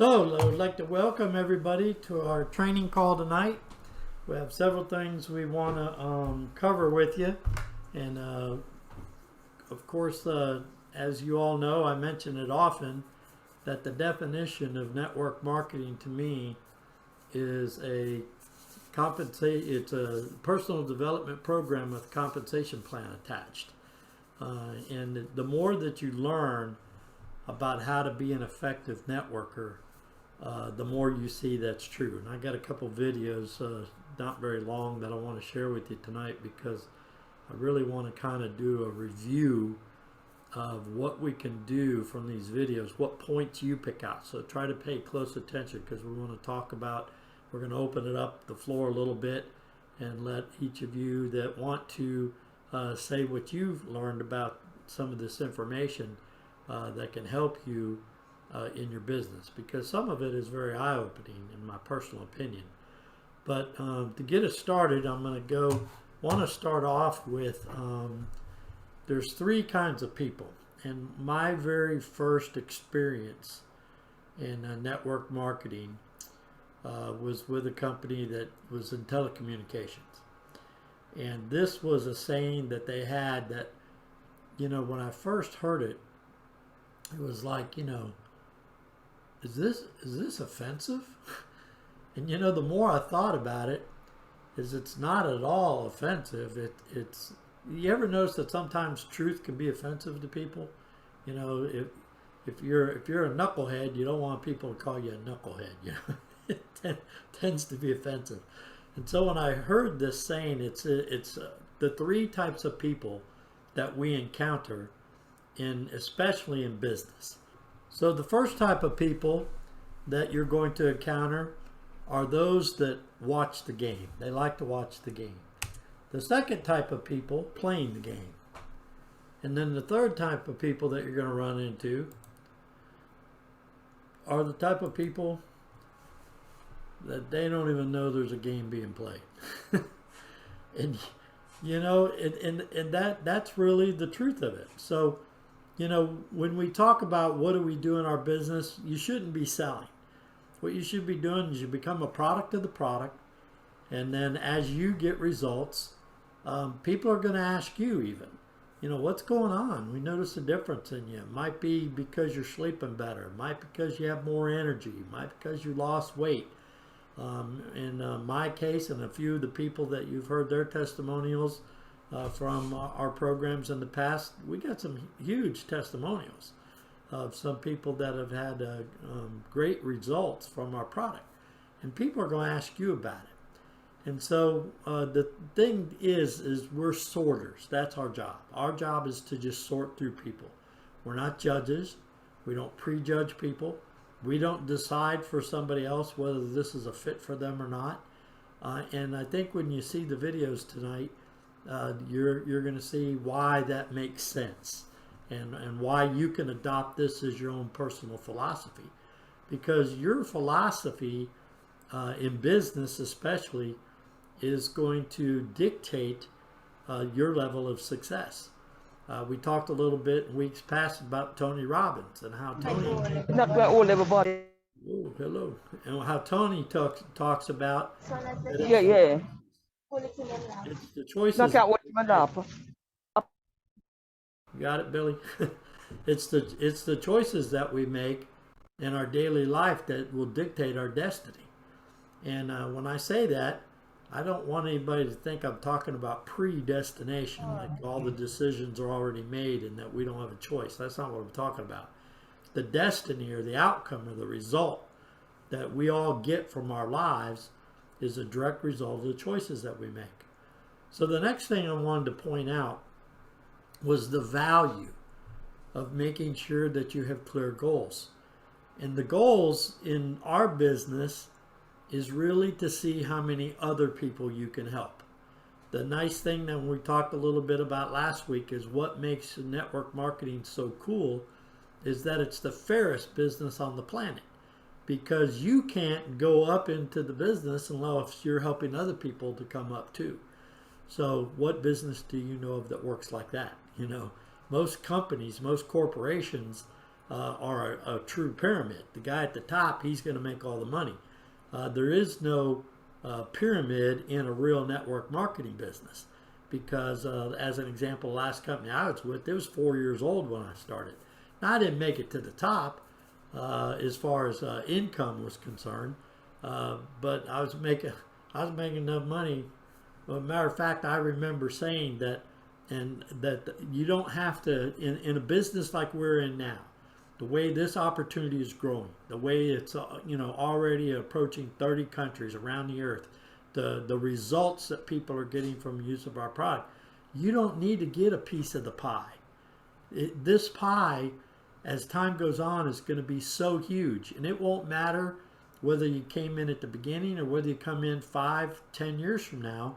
So I would like to welcome everybody to our training call tonight. We have several things we want to cover with you. And of course, as you all know, I mention it often, that the definition of network marketing to me is it's a personal development program with a compensation plan attached. And the more that you learn about how to be an effective networker, the more you see that's true. And I got a couple videos, not very long, that I want to share with you tonight, because I really want to kind of do a review of what we can do from these videos, what points you pick out. So try to pay close attention, because we want to talk about, we're going to open it up the floor a little bit and let each of you that want to say what you've learned about some of this information that can help you in your business, because some of it is very eye-opening in my personal opinion. But to get us started, I'm going to want to start off with there's three kinds of people. And my very first experience in network marketing was with a company that was in telecommunications. And this was a saying that they had that, when I first heard it, it was like, is this offensive? And the more I thought about it, it's not at all offensive. It's you ever notice that sometimes truth can be offensive to people? If you're a knucklehead, you don't want people to call you a knucklehead. It tends to be offensive. And so when I heard this saying, it's the three types of people that we encounter especially in business. So the first type of people that you're going to encounter are those that watch the game. They like to watch the game. The second type of people playing the game. And then the third type of people that you're going to run into are the type of people that they don't even know there's a game being played. And that's really the truth of it. So when we talk about what do we do in our business, you shouldn't be selling. What you should be doing is you become a product of the product, and then as you get results, people are going to ask you even, what's going on? We notice a difference in you. It might be because you're sleeping better. It might be because you have more energy. It might be because you lost weight. In my case, and a few of the people that you've heard their testimonials from our programs in the past, we got some huge testimonials of some people that have had great results from our product. And people are going to ask you about it. And so the thing is we're sorters. That's our job. Our job is to just sort through people. We're not judges. We don't prejudge people. We don't decide for somebody else whether this is a fit for them or not. And I think when you see the videos tonight, you're going to see why that makes sense, and why you can adopt this as your own personal philosophy. Because your philosophy in business especially is going to dictate your level of success. We talked a little bit in weeks past about Tony Robbins and how Tony... Not all everybody. Oh, hello. And how Tony talks about... Yeah. It's the choices... Knock out what you up. You got it, Billy? It's the choices that we make in our daily life that will dictate our destiny. And when I say that, I don't want anybody to think I'm talking about predestination, like all the decisions are already made and that we don't have a choice. That's not what I'm talking about. The destiny or the outcome or the result that we all get from our lives is a direct result of the choices that we make. So the next thing I wanted to point out was the value of making sure that you have clear goals. And the goals in our business is really to see how many other people you can help. The nice thing that we talked a little bit about last week is what makes network marketing so cool is that it's the fairest business on the planet, because you can't go up into the business unless you're helping other people to come up too. So what business do you know of that works like that? Most companies, most corporations are a true pyramid. The guy at the top, he's going to make all the money. There is no pyramid in a real network marketing business because, as an example, the last company I was with, it was 4 years old when I started. Now, I didn't make it to the top as far as income was concerned, but I was making enough money. Well, as a matter of fact, I remember saying that, and that you don't have to in a business like we're in now. The way this opportunity is growing, the way it's already approaching 30 countries around the earth, the results that people are getting from use of our product, you don't need to get a piece of the pie. This pie, as time goes on, is going to be so huge, and it won't matter whether you came in at the beginning or whether you come in 5-10 years from now.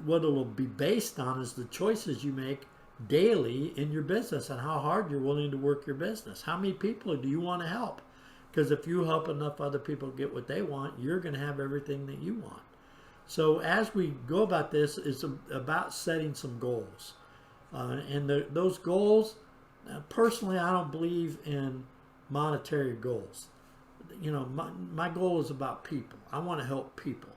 What it will be based on is the choices you make daily in your business and how hard you're willing to work your business. How many people do you want to help? Because if you help enough other people get what they want, you're going to have everything that you want. So as we go about this, it's about setting some goals. Those goals, personally, I don't believe in monetary goals. My goal is about people. I want to help people.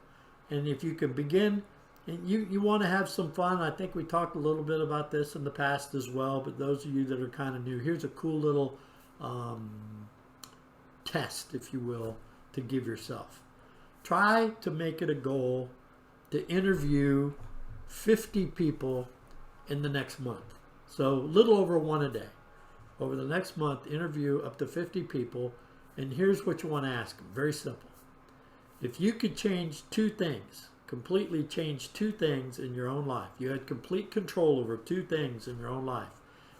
And if you can begin, and you want to have some fun. I think we talked a little bit about this in the past as well, but those of you that are kind of new, here's a cool little test, if you will, to give yourself. Try to make it a goal to interview 50 people in the next month. So a little over one a day. Over the next month, interview up to 50 people, and here's what you want to ask them. Very simple. If you could change two things, completely change two things in your own life. You had complete control over two things in your own life.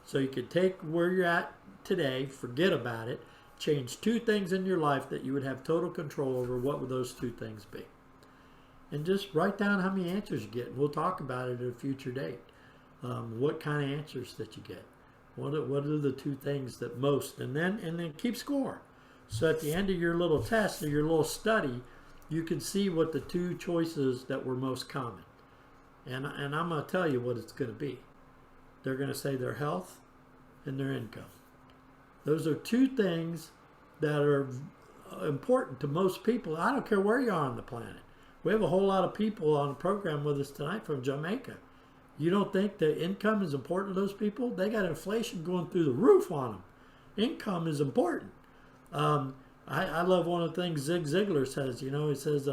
So you could take where you're at today, forget about it, change two things in your life that you would have total control over. What would those two things be? And just write down how many answers you get. And we'll talk about it at a future date. What kind of answers that you get. What are the two things that most, and then keep score. So at the end of your little test or your little study, you can see what the two choices that were most common. And I'm going to tell you what it's going to be. They're going to say their health and their income. Those are two things that are important to most people. I don't care where you are on the planet. We have a whole lot of people on the program with us tonight from Jamaica. You don't think that income is important to those people? They got inflation going through the roof on them. Income is important. I love one of the things Zig Ziglar says. He says,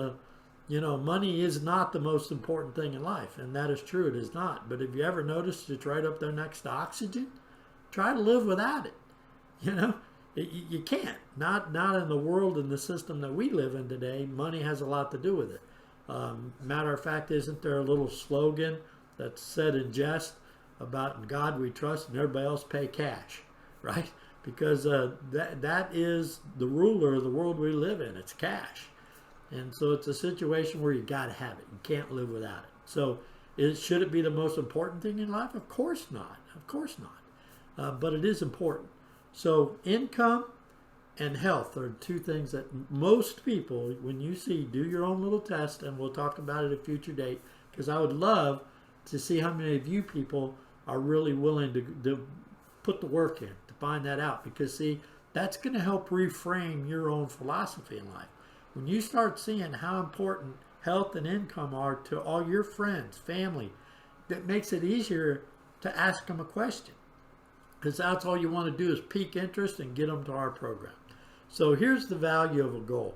money is not the most important thing in life. And that is true. It is not. But have you ever noticed it's right up there next to oxygen? Try to live without it. You can't. Not in the world and the system that we live in today. Money has a lot to do with it. Matter of fact, isn't there a little slogan that's said in jest about "In God we trust and everybody else pay cash," right? Because that is the ruler of the world we live in. It's cash. And so it's a situation where you got to have it. You can't live without it. So should it be the most important thing in life? Of course not. Of course not. But it is important. So income and health are two things that most people, when you see, do your own little test, and we'll talk about it at a future date, because I would love to see how many of you people are really willing to put the work in to find that out. Because see, that's going to help reframe your own philosophy in life. When you start seeing how important health and income are to all your friends, family, that makes it easier to ask them a question. Because that's all you want to do is pique interest and get them to our program. So here's the value of a goal.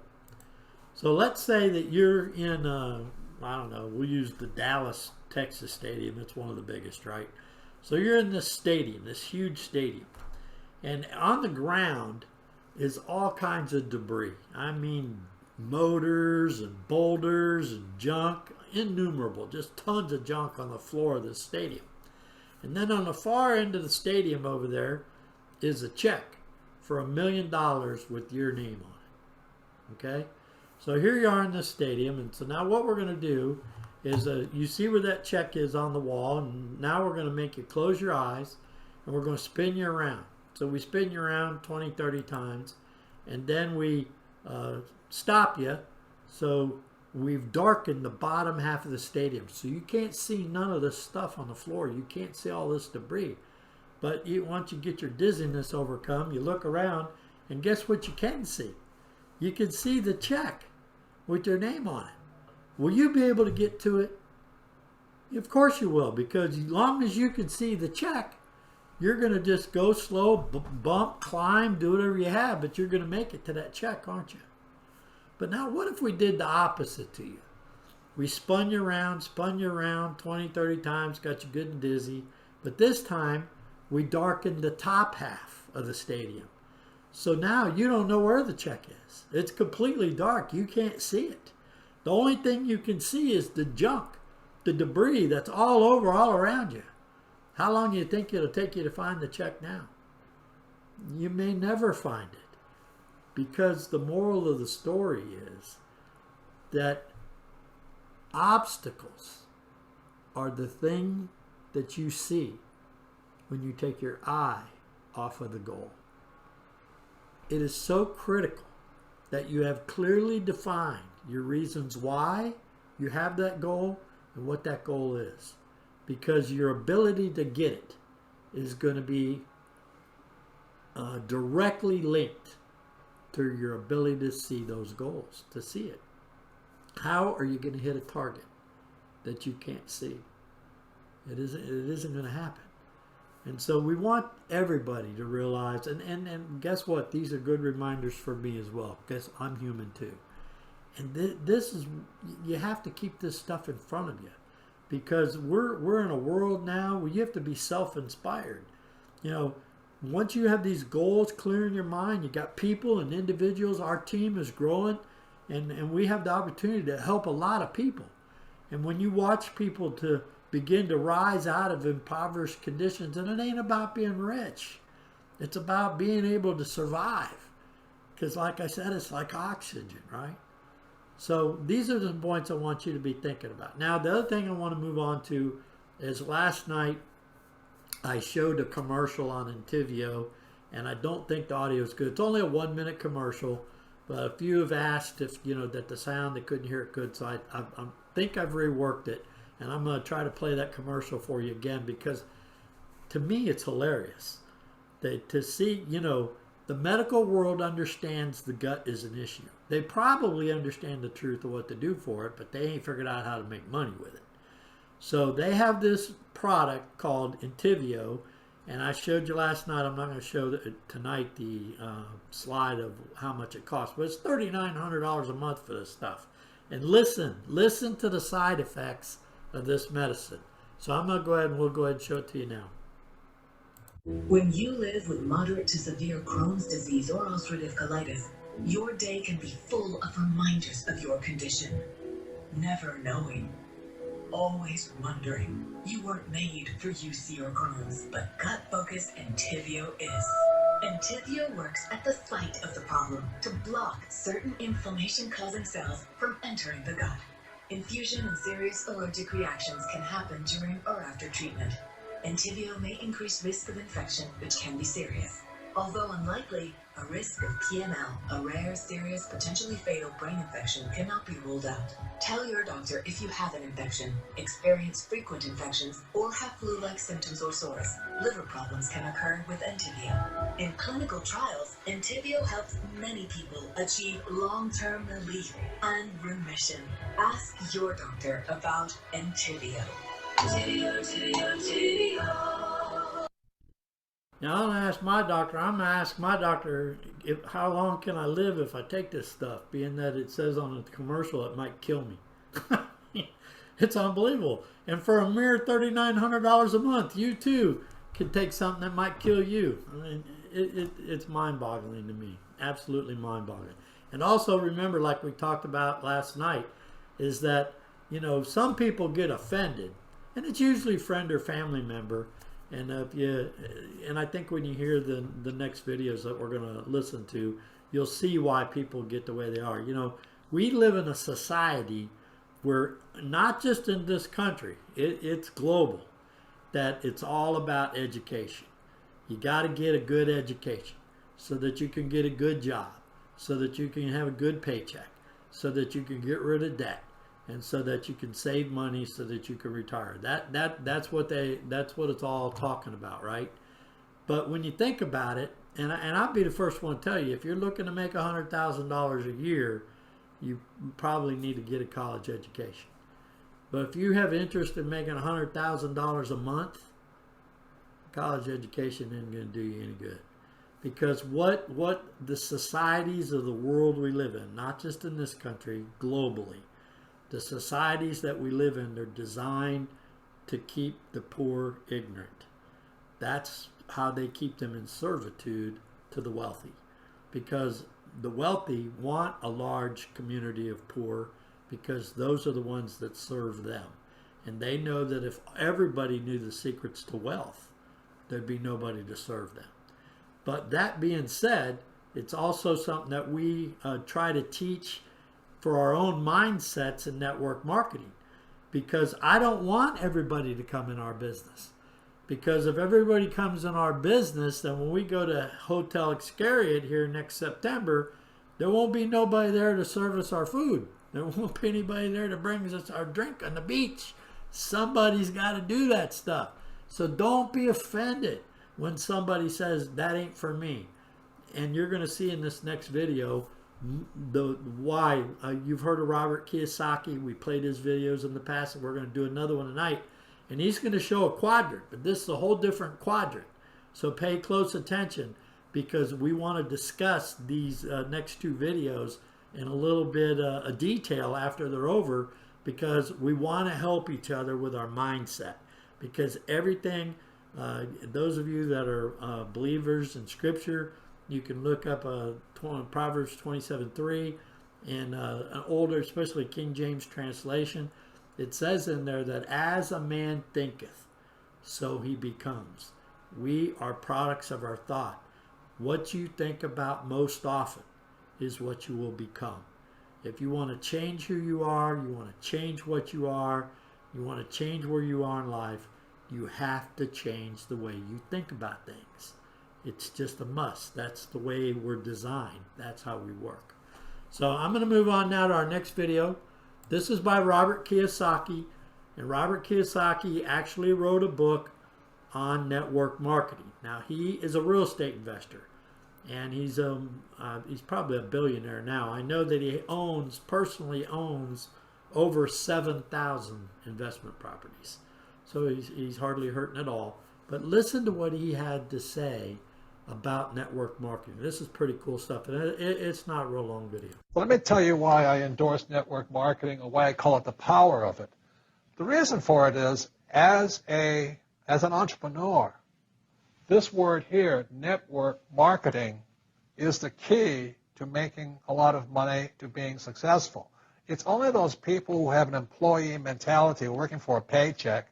So let's say that you're in, I don't know, we'll use the Dallas, Texas stadium. It's one of the biggest, right? So you're in this stadium, this huge stadium. And on the ground is all kinds of debris. I mean, motors and boulders and junk, innumerable, just tons of junk on the floor of this stadium. And then on the far end of the stadium over there is a check for $1 million with your name on it. Okay? So here you are in this stadium, and so now what we're going to do is you see where that check is on the wall, and now we're going to make you close your eyes, and we're going to spin you around. So we spin you around 20, 30 times, and then we stop you. So we've darkened the bottom half of the stadium, so you can't see none of this stuff on the floor. You can't see all this debris. But once you get your dizziness overcome, you look around, and guess what you can see? You can see the check with your name on it. Will you be able to get to it? Of course you will, because as long as you can see the check, you're going to just go slow, bump, climb, do whatever you have, but you're going to make it to that check, aren't you? But now what if we did the opposite to you? We spun you around 20, 30 times, got you good and dizzy, but this time we darkened the top half of the stadium. So now you don't know where the check is. It's completely dark. You can't see it. The only thing you can see is the junk, the debris that's all over, all around you. How long do you think it'll take you to find the check now? You may never find it, because the moral of the story is that obstacles are the thing that you see when you take your eye off of the goal. It is so critical that you have clearly defined your reasons why you have that goal and what that goal is, because your ability to get it is going to be directly linked to your ability to see those goals, to see it. How are you going to hit a target that you can't see? It isn't going to happen. And so we want everybody to realize, and guess what? These are good reminders for me as well, because I'm human too. And this is, you have to keep this stuff in front of you, because we're in a world now where you have to be self-inspired. You know, once you have these goals clear in your mind, you got people and individuals. Our team is growing, and we have the opportunity to help a lot of people. And when you watch people to begin to rise out of impoverished conditions, and it ain't about being rich, it's about being able to survive, because like I said, it's like oxygen, right? So these are the points I want you to be thinking about. Now, the other thing I want to move on to is, last night I showed a commercial on Intivio, and I don't think the audio is good. It's only a 1-minute commercial, but a few have asked if, you know, that the sound, they couldn't hear it good, so I think I've reworked it. And I'm going to try to play that commercial for you again, because to me it's hilarious. To see, you know, the medical world understands the gut is an issue. They probably understand the truth of what to do for it, but they ain't figured out how to make money with it. So they have this product called Intivio, and I showed you last night. I'm not going to show tonight the slide of how much it costs, but it's $3,900 a month for this stuff. And listen to the side effects of this medicine. So I'm going to go ahead and we'll go ahead and show it to you now. When you live with moderate to severe Crohn's disease or ulcerative colitis, your day can be full of reminders of your condition. Never knowing, always wondering. You weren't made for UC or Crohn's, but Gut Focus Intivio is. Intivio works at the site of the problem to block certain inflammation-causing cells from entering the gut. Infusion and serious allergic reactions can happen during or after treatment. Intivio may increase risk of infection, which can be serious. Although unlikely, a risk of PML, a rare, serious, potentially fatal brain infection, cannot be ruled out. Tell your doctor if you have an infection, experience frequent infections, or have flu-like symptoms or sores. Liver problems can occur with Intivio. In clinical trials, Intivio helps many people achieve long-term relief and remission. Ask your doctor about Intivio. Now, I'm going to ask my doctor. I'm going to ask my doctor how long can I live if I take this stuff, being that it says on the commercial it might kill me. It's unbelievable. And for a mere $3,900 a month, you too can take something that might kill you. I mean, it's mind-boggling to me. Absolutely mind-boggling. And also remember, like we talked about last night, is that, you know, some people get offended, and it's usually a friend or family member. And I think when you hear the next videos that we're going to listen to, you'll see why people get the way they are. You know, we live in a society where, not just in this country, it's global, that it's all about education. You got to get a good education so that you can get a good job, so that you can have a good paycheck, so that you can get rid of debt, and so that you can save money so that you can retire. That's what it's all talking about, right? But when you think about it, and I'll be the first one to tell you, if you're looking to make $100,000 a year, you probably need to get a college education. But if you have interest in making $100,000 a month, college education isn't going to do you any good. Because what the societies of the world we live in, not just in this country, globally, the societies that we live in, they're designed to keep the poor ignorant. That's how they keep them in servitude to the wealthy. Because the wealthy want a large community of poor, because those are the ones that serve them. And they know that if everybody knew the secrets to wealth, there'd be nobody to serve them. But that being said, it's also something that we try to teach for our own mindsets in network marketing. Because I don't want everybody to come in our business. Because if everybody comes in our business, then when we go to Hotel Excariat here next September, there won't be nobody there to serve us our food. There won't be anybody there to bring us our drink on the beach. Somebody's got to do that stuff. So don't be offended when somebody says that ain't for me. And you're going to see in this next video the why. You've heard of Robert Kiyosaki. We played his videos in the past, and we're going to do another one tonight. And he's going to show a quadrant, but this is a whole different quadrant. So pay close attention, because we want to discuss these next two videos in a little bit of detail after they're over, because we want to help each other with our mindset. Because everything, those of you that are believers in Scripture, you can look up Proverbs 27:3 and an older, especially King James translation. It says in there that as a man thinketh, so he becomes. We are products of our thought. What you think about most often is what you will become. If you want to change who you are, you want to change what you are, you want to change where you are in life, you have to change the way you think about things. It's just a must. That's the way we're designed. That's how we work. So I'm going to move on now to our next video. This is by Robert Kiyosaki. And Robert Kiyosaki actually wrote a book on network marketing. Now, he is a real estate investor. And he's probably a billionaire now. I know that he personally owns over 7,000 investment properties. So he's hardly hurting at all. But listen to what he had to say about network marketing. This is pretty cool stuff. And it's not a real long video. Let me tell you why I endorse network marketing, or why I call it the power of it. The reason for it is, as an entrepreneur, this word here, network marketing, is the key to making a lot of money, to being successful. It's only those people who have an employee mentality, working for a paycheck,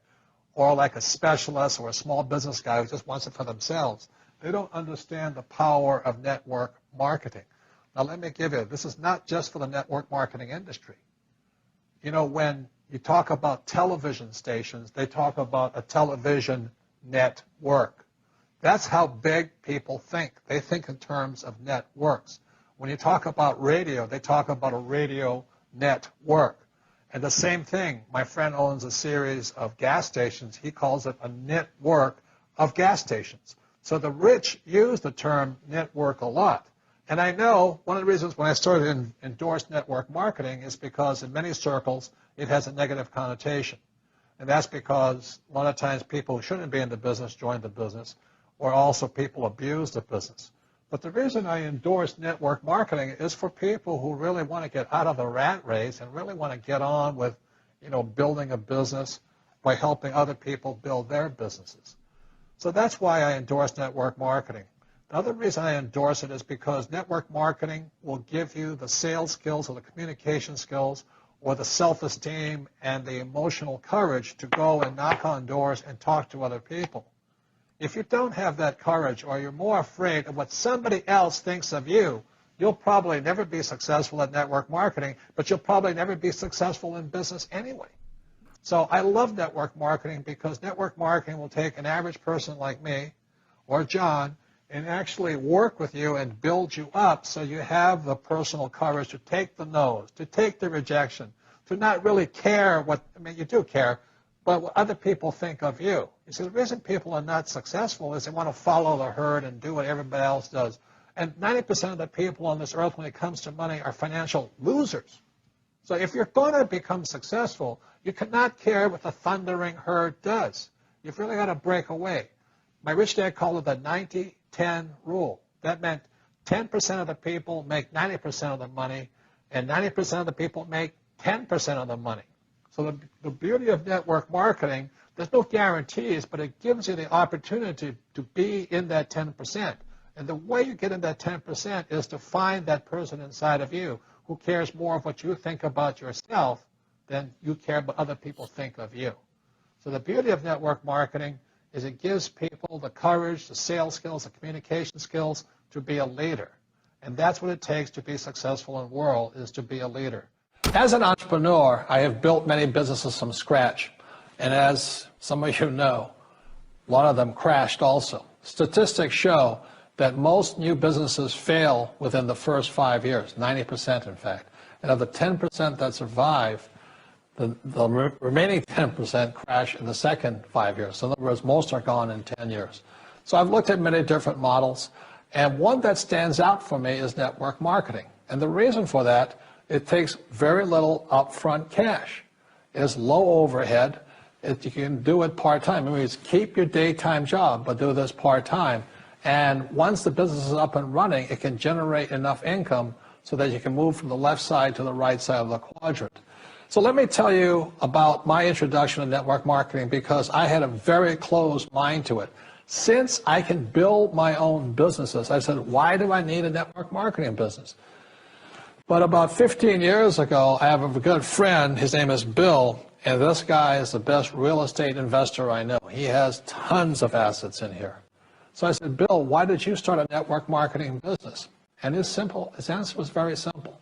or like a specialist or a small business guy who just wants it for themselves. They don't understand the power of network marketing. Now let me give you, this is not just for the network marketing industry. You know, when you talk about television stations, they talk about a television network. That's how big people think. They think in terms of networks. When you talk about radio, they talk about a radio network. And the same thing, my friend owns a series of gas stations. He calls it a network of gas stations. So the rich use the term network a lot. And I know one of the reasons when I started to endorse network marketing is because in many circles it has a negative connotation. And that's because a lot of times people who shouldn't be in the business join the business, or also people abuse the business. But the reason I endorse network marketing is for people who really want to get out of the rat race and really want to get on with, building a business by helping other people build their businesses. So that's why I endorse network marketing. The other reason I endorse it is because network marketing will give you the sales skills or the communication skills or the self-esteem and the emotional courage to go and knock on doors and talk to other people. If you don't have that courage, or you're more afraid of what somebody else thinks of you, you'll probably never be successful at network marketing, but you'll probably never be successful in business anyway. So I love network marketing because network marketing will take an average person like me or John and actually work with you and build you up so you have the personal courage to take the no's, to take the rejection, to not really care what, you do care, but what other people think of you. You see, the reason people are not successful is they want to follow the herd and do what everybody else does. And 90% of the people on this earth when it comes to money are financial losers. So if you're going to become successful, you cannot care what the thundering herd does. You've really got to break away. My rich dad called it the 90-10 rule. That meant 10% of the people make 90% of the money, and 90% of the people make 10% of the money. So the beauty of network marketing, there's no guarantees, but it gives you the opportunity to be in that 10%. And the way you get in that 10% is to find that person inside of you who cares more of what you think about yourself than you care what other people think of you. So the beauty of network marketing is it gives people the courage, the sales skills, the communication skills to be a leader. And that's what it takes to be successful in the world, is to be a leader. As an entrepreneur, I have built many businesses from scratch. And as some of you know, a lot of them crashed also. Statistics show that most new businesses fail within the first 5 years, 90% in fact. And of the 10% that survive, the remaining 10% crash in the second 5 years. So in other words, most are gone in 10 years. So I've looked at many different models, and one that stands out for me is network marketing. And the reason for that, it takes very little upfront cash. It's low overhead. You can do it part-time. It means keep your daytime job, but do this part-time. And once the business is up and running, it can generate enough income so that you can move from the left side to the right side of the quadrant. So let me tell you about my introduction to network marketing, because I had a very closed mind to it. Since I can build my own businesses, I said, why do I need a network marketing business? But about 15 years ago, I have a good friend, his name is Bill, and this guy is the best real estate investor I know. He has tons of assets in here. So I said, Bill, why did you start a network marketing business? And his answer was very simple.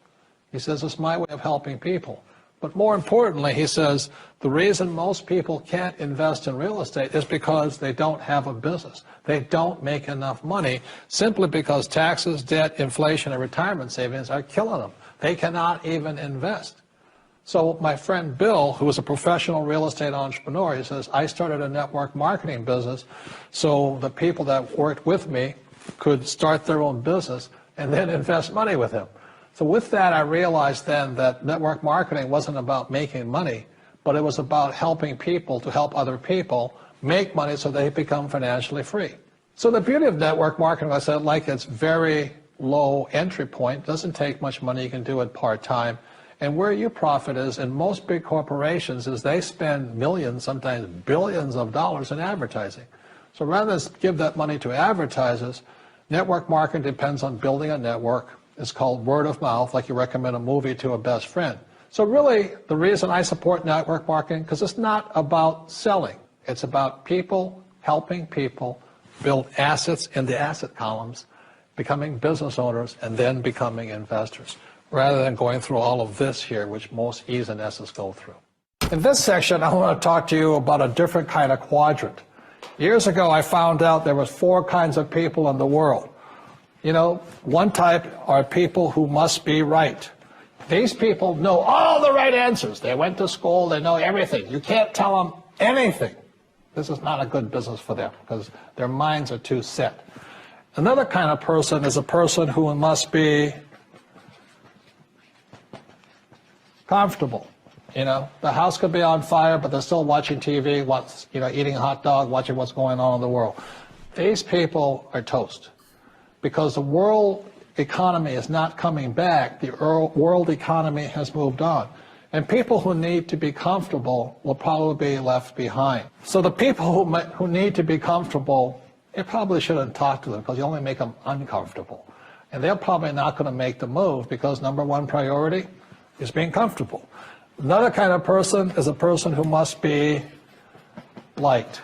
He says, it's my way of helping people. But more importantly, he says, the reason most people can't invest in real estate is because they don't have a business. They don't make enough money simply because taxes, debt, inflation, and retirement savings are killing them. They cannot even invest. So my friend Bill, who is a professional real estate entrepreneur, he says, I started a network marketing business so the people that worked with me could start their own business and then invest money with him. So with that, I realized then that network marketing wasn't about making money, but it was about helping people to help other people make money so they become financially free. So the beauty of network marketing, I said, like it's very low entry point, doesn't take much money, you can do it part-time. And where you profit is in most big corporations is they spend millions, sometimes billions of dollars in advertising. So rather than give that money to advertisers, network marketing depends on building a network. It's called word of mouth, like you recommend a movie to a best friend. So really, the reason I support network marketing, because it's not about selling. It's about people helping people build assets in the asset columns, becoming business owners, and then becoming investors, rather than going through all of this here, which most E's and S's go through. In this section, I want to talk to you about a different kind of quadrant. Years ago, I found out there was 4 kinds of people in the world. You know, one type are people who must be right. These people know all the right answers. They went to school, they know everything. You can't tell them anything. This is not a good business for them because their minds are too set. Another kind of person is a person who must be comfortable. You know, the house could be on fire, but they're still watching TV, eating a hot dog, watching what's going on in the world. These people are toast because the world economy is not coming back. The world economy has moved on. And people who need to be comfortable will probably be left behind. So the people who need to be comfortable, you probably shouldn't talk to them because you only make them uncomfortable. And they're probably not going to make the move because number one priority is being comfortable. Another kind of person is a person who must be liked.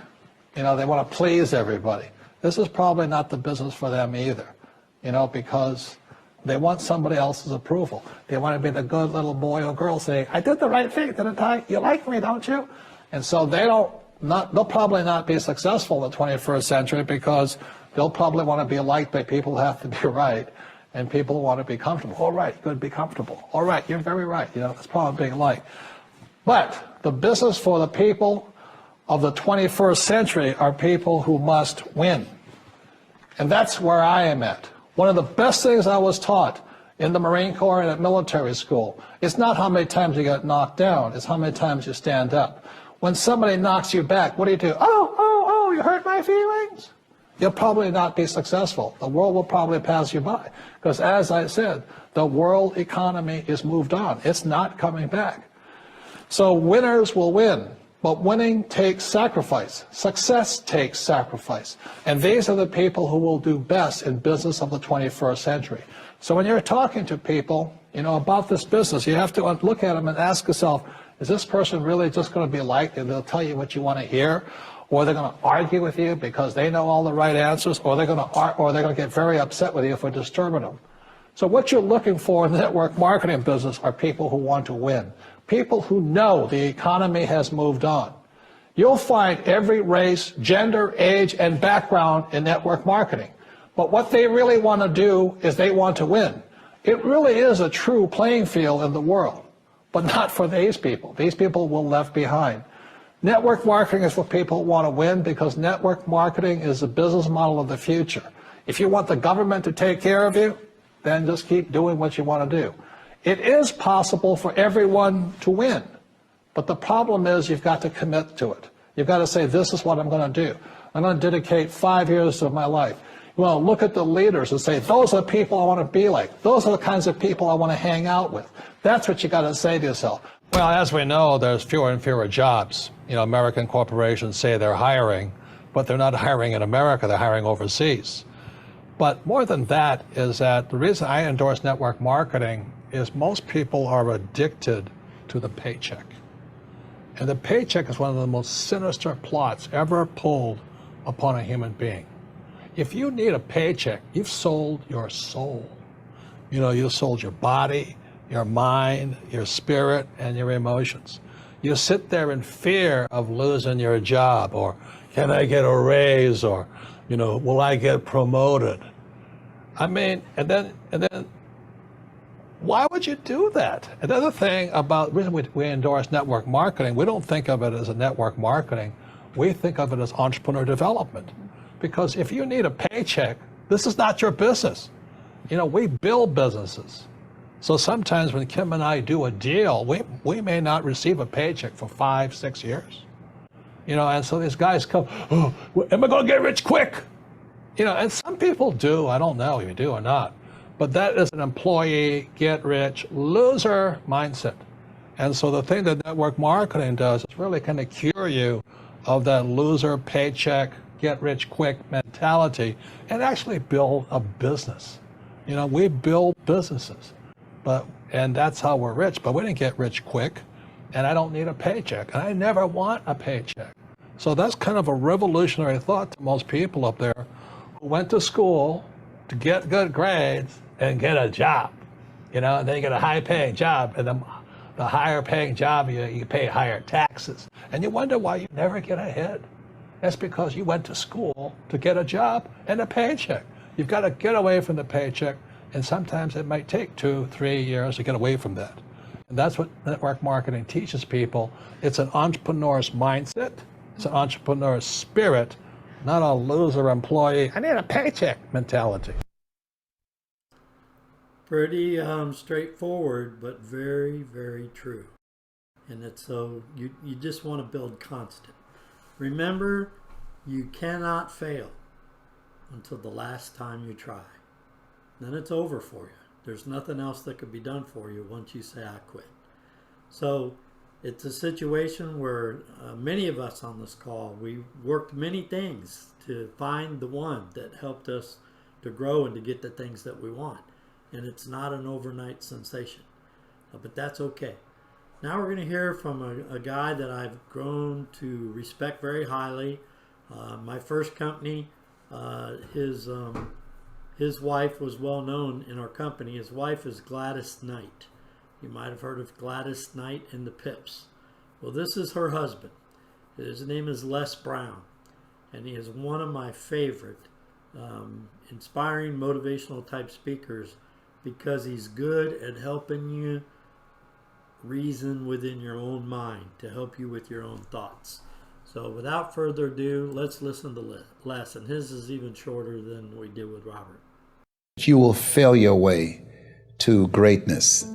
You know, they want to please everybody. This is probably not the business for them either, you know, because they want somebody else's approval. They want to be the good little boy or girl saying, I did the right thing, didn't I? You like me, don't you? And so they'll probably not be successful in the 21st century because they'll probably want to be liked by people who have to be right. And people want to be comfortable. All right, good, be comfortable. All right, you're very right. You know, that's probably being liked. But the business for the people of the 21st century are people who must win. And that's where I am at. One of the best things I was taught in the Marine Corps and at military school is not how many times you get knocked down, it's how many times you stand up. When somebody knocks you back, what do? Oh, you hurt my feelings? You'll probably not be successful. The world will probably pass you by. Because as I said, the world economy is moved on. It's not coming back. So winners will win. But winning takes sacrifice. Success takes sacrifice. And these are the people who will do best in business of the 21st century. So when you're talking to people, about this business, you have to look at them and ask yourself, is this person really just going to be liked and they'll tell you what you want to hear? Or they're going to argue with you because they know all the right answers, or they're going to get very upset with you for disturbing them. So what you're looking for in the network marketing business are people who want to win. People who know the economy has moved on. You'll find every race, gender, age, and background in network marketing. But what they really want to do is they want to win. It really is a true playing field in the world, but not for these people. These people will left behind. Network marketing is for people who want to win, because network marketing is the business model of the future. If you want the government to take care of you, then just keep doing what you want to do. It is possible for everyone to win, but the problem is you've got to commit to it. You've got to say, this is what I'm going to do. I'm going to dedicate 5 years of my life. Well, look at the leaders and say, those are the people I want to be like. Those are the kinds of people I want to hang out with. That's what you got to say to yourself. Well, as we know, there's fewer and fewer jobs. American corporations say they're hiring, but they're not hiring in America, they're hiring overseas. But more than that is that the reason I endorse network marketing is most people are addicted to the paycheck. And the paycheck is one of the most sinister plots ever pulled upon a human being. If you need a paycheck, you've sold your soul. You've sold your body, your mind, your spirit, and your emotions. You sit there in fear of losing your job, or can I get a raise, or will I get promoted? And then why would you do that? Another thing about the reason we endorse network marketing, we don't think of it as a network marketing, we think of it as entrepreneur development. Because if you need a paycheck, this is not your business. We build businesses. So sometimes when Kim and I do a deal, we may not receive a paycheck for 5-6 years. And so these guys come, oh, am I going to get rich quick? And some people do. I don't know if you do or not. But that is an employee, get rich, loser mindset. And so the thing that network marketing does is really kind of cure you of that loser paycheck, get rich quick mentality, and actually build a business. We build businesses, and that's how we're rich. But we didn't get rich quick, and I don't need a paycheck, and I never want a paycheck. So that's kind of a revolutionary thought to most people up there who went to school to get good grades and get a job, and then you get a high-paying job, and the higher-paying job, you pay higher taxes, and you wonder why you never get ahead. That's because you went to school to get a job and a paycheck. You've got to get away from the paycheck, and sometimes it might take 2-3 years to get away from that. And that's what network marketing teaches people. It's an entrepreneur's mindset. It's an entrepreneur's spirit, not a loser employee, I need a paycheck mentality. Pretty straightforward, but very, very true. And it's so you just want to build constant. Remember, you cannot fail until the last time you try. Then it's over for you. There's nothing else that could be done for you once you say, I quit. So it's a situation where many of us on this call, we worked many things to find the one that helped us to grow and to get the things that we want. And it's not an overnight sensation, but that's okay. Now we're going to hear from a guy that I've grown to respect very highly. My first company, his wife was well known in our company. His wife is Gladys Knight. You might have heard of Gladys Knight and the Pips. Well, this is her husband. His name is Les Brown, and he is one of my favorite inspiring motivational type speakers because he's good at helping you reason within your own mind, to help you with your own thoughts. So without further ado, let's listen to the lesson. His is even shorter than we did with Robert. You will fail your way to greatness.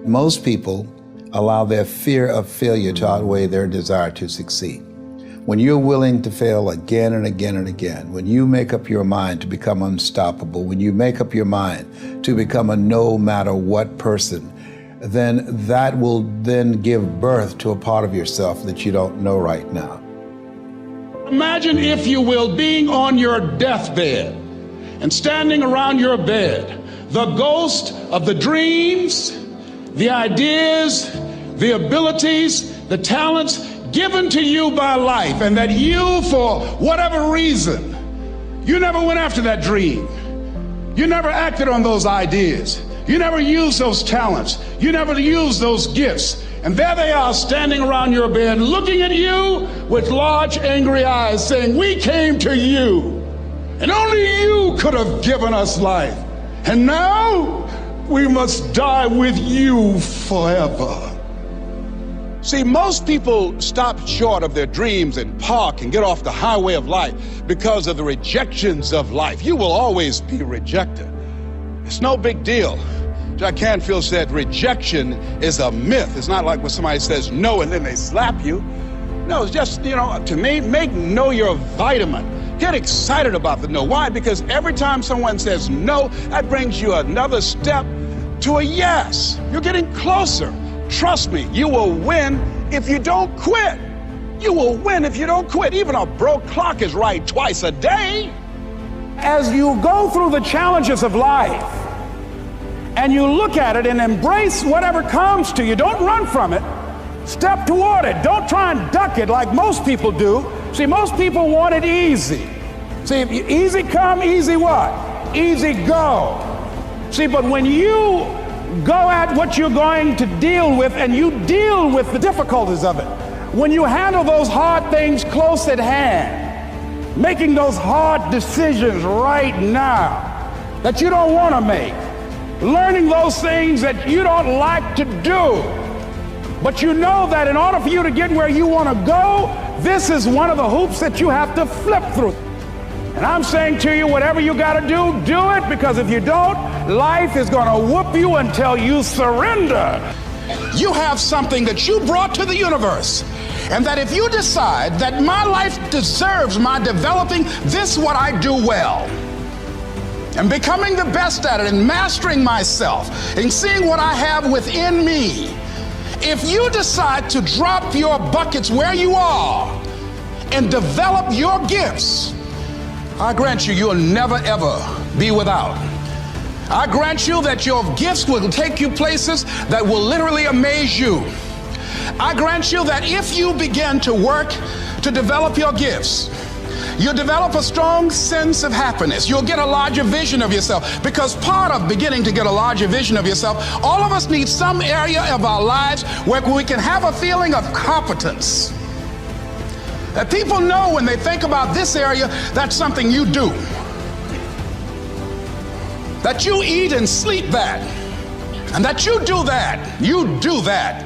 Most people allow their fear of failure to outweigh their desire to succeed. When you're willing to fail again and again and again, when you make up your mind to become unstoppable, when you make up your mind to become a no matter what person, then that will then give birth to a part of yourself that you don't know right now. Imagine, if you will, being on your deathbed and standing around your bed, the ghost of the dreams, the ideas, the abilities, the talents given to you by life, and that you, for whatever reason, you never went after that dream. You never acted on those ideas. You never used those talents. You never used those gifts. And there they are standing around your bed looking at you with large angry eyes saying, "We came to you, and only you could have given us life. And now we must die with you forever." See, most people stop short of their dreams and park and get off the highway of life because of the rejections of life. You will always be rejected. It's no big deal. Jack Canfield said rejection is a myth. It's not like when somebody says no and then they slap you. No, it's just, to me, make no your vitamin. Get excited about the no. Why? Because every time someone says no, that brings you another step to a yes. You're getting closer. Trust me, you will win if you don't quit. You will win if you don't quit. Even a broke clock is right twice a day. As you go through the challenges of life and you look at it and embrace whatever comes to you, don't run from it. Step toward it. Don't try and duck it like most people do. See, most people want it easy. See, if you, easy come, easy what? Easy go. See, but when you go at what you're going to deal with and you deal with the difficulties of it, when you handle those hard things close at hand, making those hard decisions right now that you don't want to make, learning those things that you don't like to do, but you know that in order for you to get where you want to go, this is one of the hoops that you have to flip through. And I'm saying to you, whatever you got to do it, because if you don't, life is going to whoop you until you surrender. You have something that you brought to the universe, and that if you decide that my life deserves my developing this what I do well, and becoming the best at it, and mastering myself, and seeing what I have within me, if you decide to drop your buckets where you are and develop your gifts, I grant you, you'll never ever be without. I grant you that your gifts will take you places that will literally amaze you. I grant you that if you begin to work to develop your gifts, you'll develop a strong sense of happiness. You'll get a larger vision of yourself, because part of beginning to get a larger vision of yourself, all of us need some area of our lives where we can have a feeling of competence. That people know when they think about this area, that's something you do. That you eat and sleep that. And that you do that. You do that.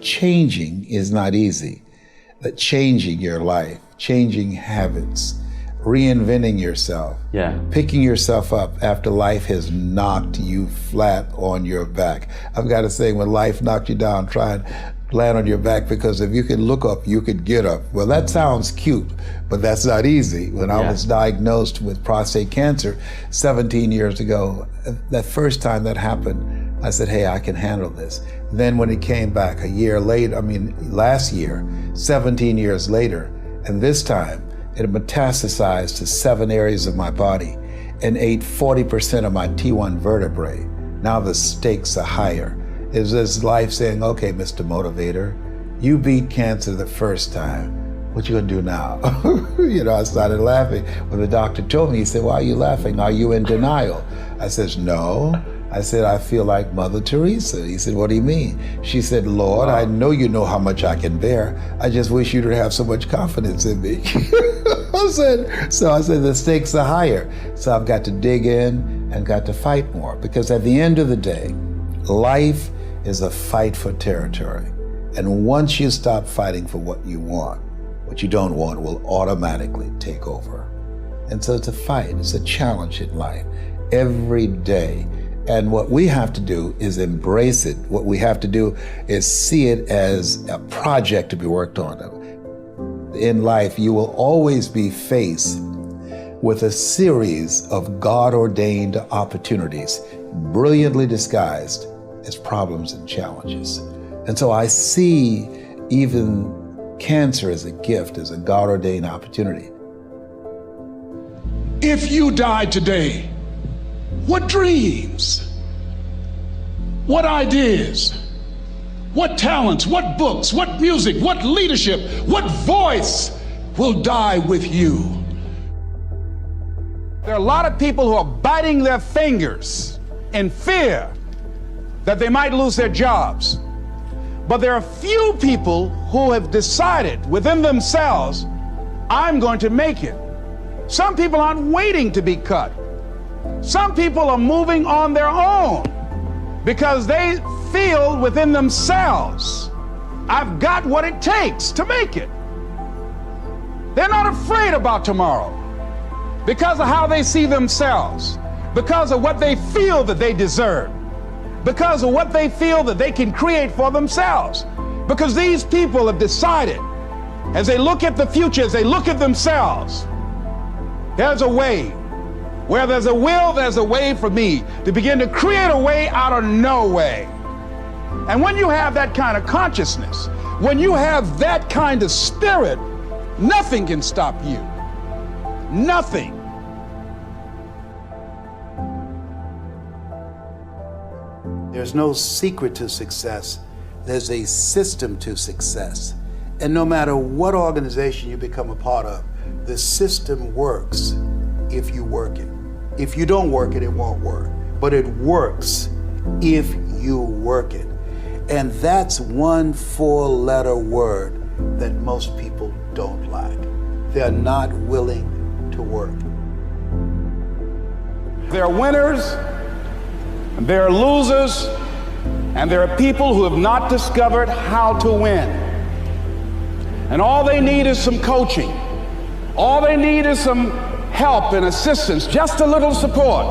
Changing is not easy. That changing your life, changing habits, reinventing yourself, picking yourself up after life has knocked you flat on your back. I've got to say, when life knocked you down, try and land on your back, because if you can look up, you could get up. Well, that sounds cute, but that's not easy. When I was diagnosed with prostate cancer 17 years ago, that first time that happened, I said, hey, I can handle this. Then when it came back a year later, last year, 17 years later, and this time it metastasized to 7 areas of my body and ate 40% of my T1 vertebrae. Now the stakes are higher. It's this life saying, okay, Mr. Motivator, you beat cancer the first time. What you gonna do now? I started laughing. When the doctor told me, he said, why are you laughing? Are you in denial? I said, no. I said, I feel like Mother Teresa. He said, what do you mean? She said, Lord, I know you know how much I can bear. I just wish you to have so much confidence in me. I said, the stakes are higher. So I've got to dig in and got to fight more, because at the end of the day, life is a fight for territory. And once you stop fighting for what you want, what you don't want will automatically take over. And so it's a fight, it's a challenge in life every day. And what we have to do is embrace it. What we have to do is see it as a project to be worked on. In life, you will always be faced with a series of God-ordained opportunities, brilliantly disguised as problems and challenges. And so I see even cancer as a gift, as a God-ordained opportunity. If you died today, what dreams, what ideas, what talents, what books, what music, what leadership, what voice will die with you? There are a lot of people who are biting their fingers in fear that they might lose their jobs. But there are few people who have decided within themselves, I'm going to make it. Some people aren't waiting to be cut. Some people are moving on their own because they feel within themselves, I've got what it takes to make it. They're not afraid about tomorrow because of how they see themselves, because of what they feel that they deserve, because of what they feel that they can create for themselves. Because these people have decided, as they look at the future, as they look at themselves, there's a way. Where there's a will, there's a way for me to begin to create a way out of no way. And when you have that kind of consciousness, when you have that kind of spirit, nothing can stop you. Nothing. There's no secret to success. There's a system to success. And no matter what organization you become a part of, the system works if you work it. If you don't work it, it won't work. But it works if you work it. And that's one four-letter word that most people don't like. They're not willing to work. There are winners, and there are losers, and there are people who have not discovered how to win. And all they need is some coaching. All they need is some help and assistance, just a little support.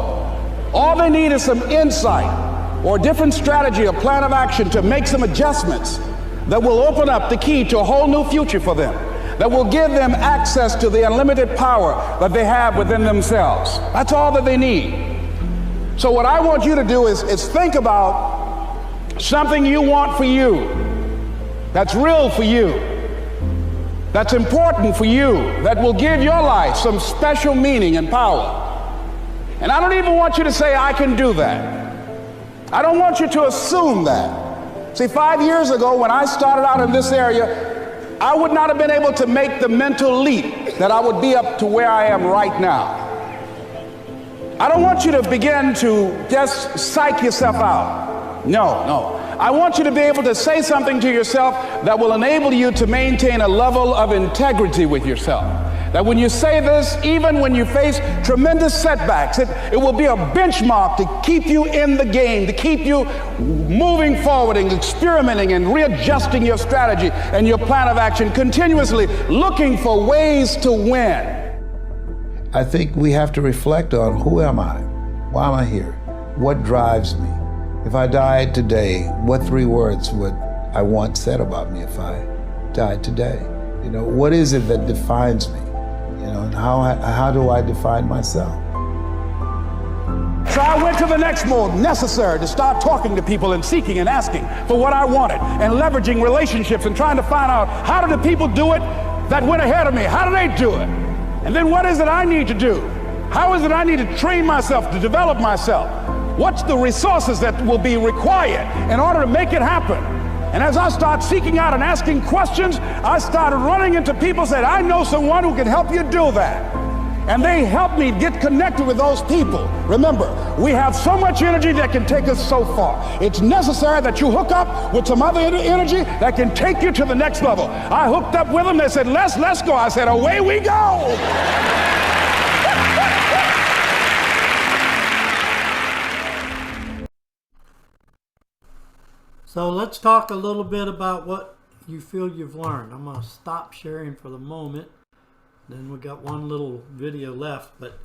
All they need is some insight or a different strategy, a plan of action to make some adjustments that will open up the key to a whole new future for them, that will give them access to the unlimited power that they have within themselves. That's all that they need. So what I want you to do is think about something you want for you, that's real for you, that's important for you, that will give your life some special meaning and power. And I don't even want you to say, I can do that. I don't want you to assume that. See, 5 years ago when I started out in this area, I would not have been able to make the mental leap that I would be up to where I am right now. I don't want you to begin to just psych yourself out. No. I want you to be able to say something to yourself that will enable you to maintain a level of integrity with yourself. That when you say this, even when you face tremendous setbacks, it will be a benchmark to keep you in the game, to keep you moving forward and experimenting and readjusting your strategy and your plan of action, continuously looking for ways to win. I think we have to reflect on, who am I? Why am I here? What drives me? If I died today, what 3 words would I want said about me if I died today? You know, what is it that defines me? You know, and how do I define myself? So I went to the next mode necessary to start talking to people and seeking and asking for what I wanted and leveraging relationships and trying to find out, how do the people do it that went ahead of me? How do they do it? And then what is it I need to do? How is it I need to train myself, to develop myself? What's the resources that will be required in order to make it happen? And as I start seeking out and asking questions, I started running into people who said, I know someone who can help you do that. And they helped me get connected with those people. Remember, we have so much energy that can take us so far. It's necessary that you hook up with some other energy that can take you to the next level. I hooked up with them. They said, let's go. I said, away we go. So let's talk a little bit about what you feel you've learned. I'm going to stop sharing for the moment. Then we got one little video left, but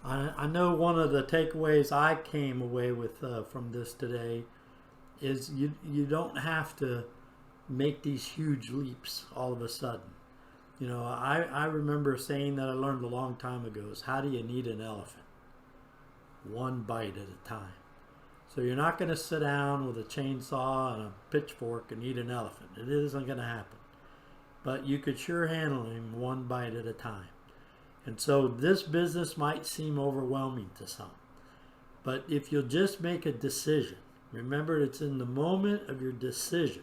I know one of the takeaways I came away with from this today is you don't have to make these huge leaps all of a sudden. You know, I remember saying that I learned a long time ago is how do you eat an elephant? One bite at a time. So you're not going to sit down with a chainsaw and a pitchfork and eat an elephant. It isn't going to happen. But you could sure handle him one bite at a time. And so this business might seem overwhelming to some. But if you'll just make a decision, remember it's in the moment of your decision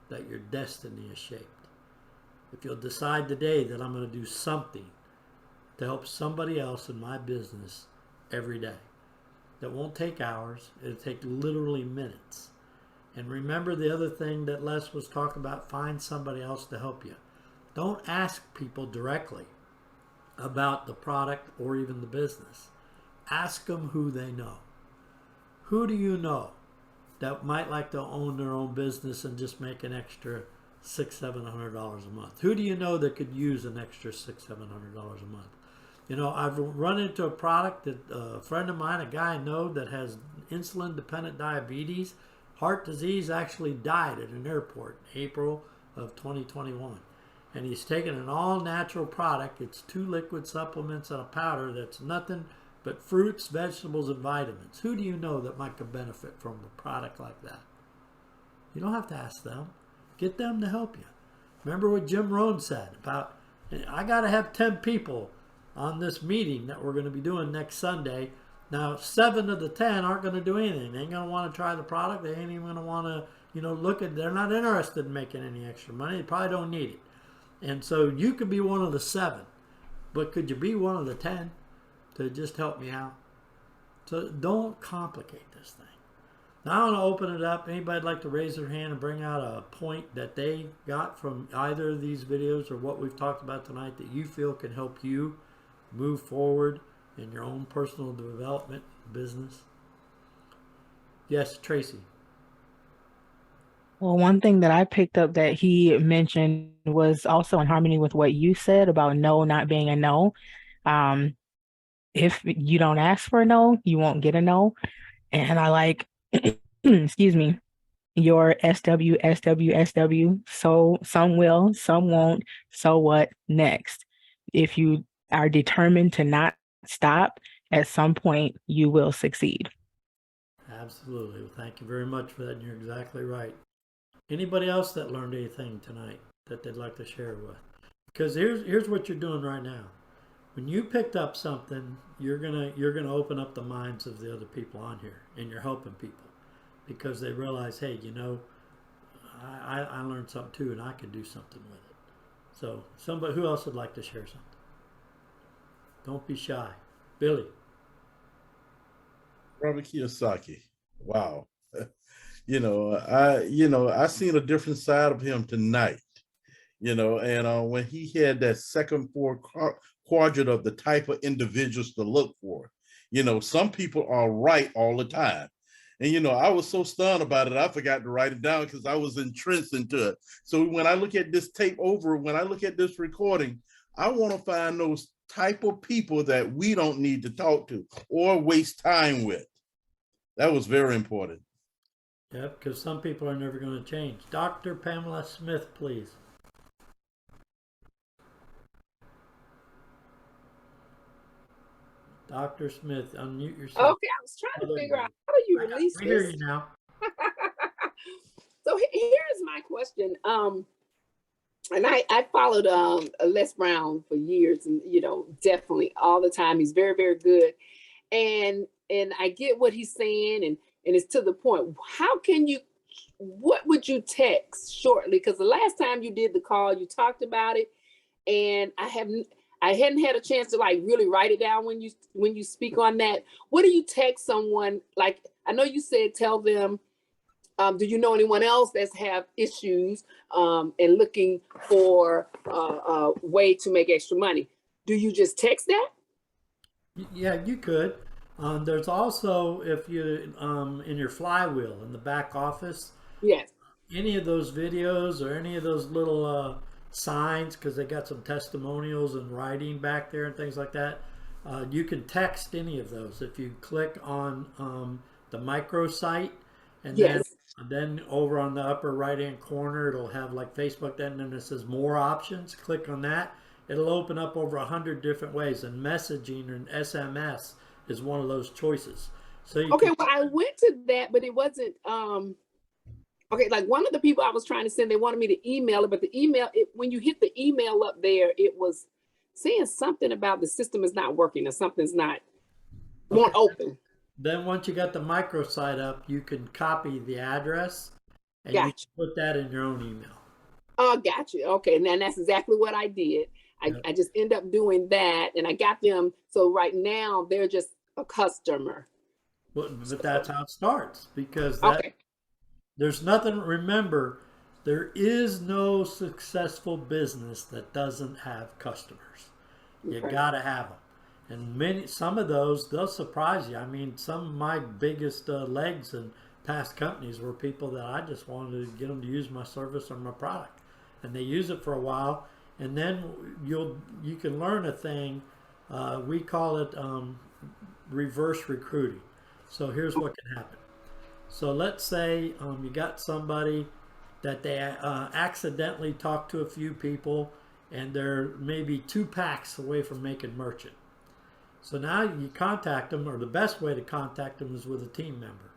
that your destiny is shaped. If you'll decide today that I'm going to do something to help somebody else in my business every day, that won't take hours, it'll take literally minutes. And remember the other thing that Les was talking about, find somebody else to help you. Don't ask people directly about the product or even the business. Ask them who they know. Who do you know that might like to own their own business and just make an extra $600-700 a month? Who do you know that could use an extra $600-700 a month? You know, I've run into a product that a friend of mine, a guy I know that has insulin-dependent diabetes, heart disease, actually died at an airport in April of 2021. And he's taken an all-natural product. It's 2 liquid supplements and a powder that's nothing but fruits, vegetables, and vitamins. Who do you know that might could benefit from a product like that? You don't have to ask them. Get them to help you. Remember what Jim Rohn said about, I got to have 10 people on this meeting that we're going to be doing next Sunday. Now, 7 of the 10 aren't going to do anything. They ain't going to want to try the product. They ain't even going to want to, look at, they're not interested in making any extra money. They probably don't need it. And so you could be one of the 7, but could you be one of the 10 to just help me out? So don't complicate this thing. Now I want to open it up. Anybody like to raise their hand and bring out a point that they got from either of these videos or what we've talked about tonight that you feel can help you move forward in your own personal development business? Yes, Tracy. Well, one thing that I picked up that he mentioned was also in harmony with what you said about no not being a no. If you don't ask for a no, you won't get a no. And I like, excuse me, your SW. So some will, some won't. So what next? If you are determined to not stop, at some point you will succeed. Absolutely. Well, thank you very much for that. And you're exactly right. Anybody else that learned anything tonight that they'd like to share with? Because here's what you're doing right now. When you picked up something, you're gonna open up the minds of the other people on here, and you're helping people because they realize, hey, I learned something too, and I could do something with it. So somebody, who else would like to share something? Don't be shy. Billy. Robert Kiyosaki. Wow. I seen a different side of him tonight, and when he had that second quadrant of the type of individuals to look for. Some people are right all the time. And, I was so stunned about it, I forgot to write it down because I was entrenched into it. So when I look at this tape over, when I look at this recording, I want to find those type of people that we don't need to talk to or waste time with. That was very important. Yeah, because some people are never going to change. Dr. Pamela Smith, please. Dr. Smith, unmute yourself. Okay, I was trying to figure out how do you release this. We hear you now. So here's my question. And I followed Les Brown for years, and definitely all the time. He's very, very good, and I get what he's saying, and it's to the point. What would you text shortly? Because the last time you did the call, you talked about it, and I hadn't had a chance to really write it down when you speak on that. What do you text someone? Like, I know you said, tell them, do you know anyone else that's have issues and looking for a way to make extra money? Do you just text that? Yeah, you could. There's also, if you in your flywheel in the back office, Yes. any of those videos or any of those little signs, because they got some testimonials and writing back there and things like that, you can text any of those if you click on the microsite, and Yes. then over on the upper right hand corner it'll have like Facebook, then and it says more options. Click on that, it'll open up over 100 different ways, and messaging and SMS is one of those choices. So you Okay, can, well, I went to that, but it wasn't okay, like one of the people I was trying to send, they wanted me to email it, but the email, when you hit the email up there, it was saying something about the system is not working or something's not won't open. then once you got the microsite up, you can copy the address and you can Gotcha. put that in your own email. Oh, gotcha. Okay, and then that's exactly what I did. I just end up doing that, and I got them. So right now they're just a customer. But that's how it starts, because Okay. there's nothing. Remember, there is no successful business that doesn't have customers. You Okay. got to have them, and some of those, they'll surprise you. I mean, some of my biggest legs in past companies were people that I just wanted to get them to use my service or my product, and they use it for a while, and then you can learn a thing. We call it reverse recruiting. So here's what can happen. So let's say you got somebody that they accidentally talked to a few people, and they're maybe 2 packs away from making merchant. So now you contact them, or the best way to contact them is with a team member.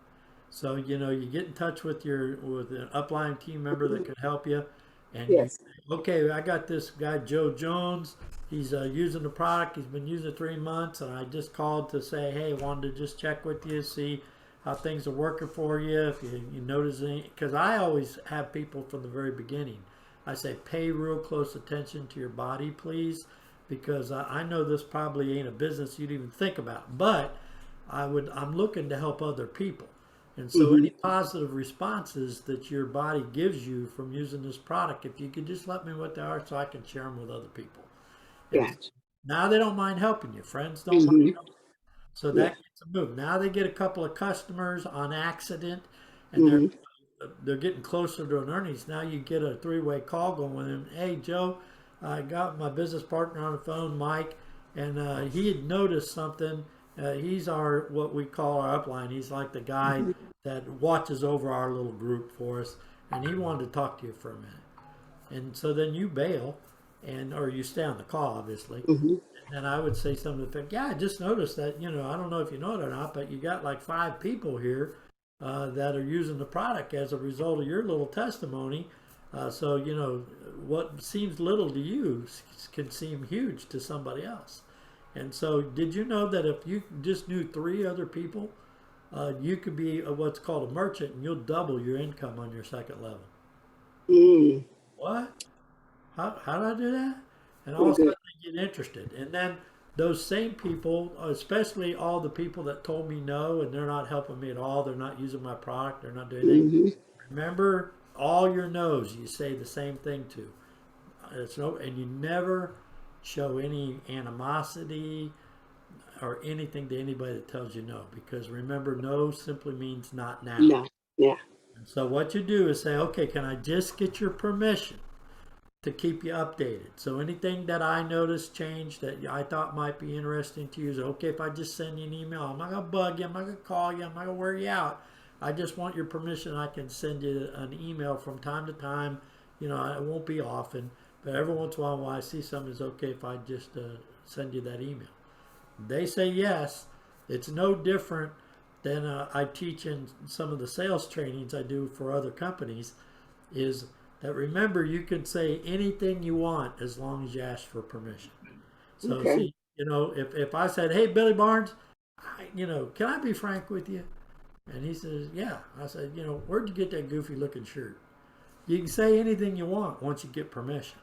So you get in touch with an upline team member that can help you, and Yes. okay, I got this guy Joe Jones. He's using the product. He's been using it 3 months, and I just called to say, hey, wanted to just check with you, see how things are working for you. If you notice any, because I always have people from the very beginning. I say, pay real close attention to your body, please, because I know this probably ain't a business you'd even think about, but I'm looking to help other people. And so any positive responses that your body gives you from using this product, if you could just let me know what they are so I can share them with other people. Gotcha. Now they don't mind helping you. Friends don't mind helping. So that gets a move. Now they get a couple of customers on accident, and they're getting closer to an earnings. Now you get a 3-way call going with him. Hey, Joe, I got my business partner on the phone, Mike, and he had noticed something. He's what we call our upline. He's like the guy that watches over our little group for us, and he wanted to talk to you for a minute. And so then you bail, or you stay on the call, obviously. And I would say something like, yeah, I just noticed that, I don't know if you know it or not, but you got like 5 people here that are using the product as a result of your little testimony. So, what seems little to you can seem huge to somebody else. And so did you know that if you just knew 3 other people, you could be what's called a merchant, and you'll double your income on your second level? What? How did I do that? And all of a sudden they get interested. And then those same people, especially all the people that told me no and they're not helping me at all, they're not using my product, they're not doing anything. Remember, all your no's you say the same thing to. And you never show any animosity or anything to anybody that tells you no, because remember, no simply means not now. No. Yeah. And so what you do is say, okay, can I just get your permission to keep you updated? So anything that I noticed change that I thought might be interesting to you is okay if I just send you an email. I'm not going to bug you. I'm not going to call you. I'm not going to wear you out. I just want your permission. I can send you an email from time to time. It won't be often, but every once in a while when I see something, it's okay if I just send you that email. They say yes. It's no different than I teach in some of the sales trainings I do for other companies, is that remember, you can say anything you want as long as you ask for permission. So, see, if I said, hey, Billy Barnes, can I be frank with you? And he says, yeah. I said, where'd you get that goofy looking shirt? You can say anything you want once you get permission.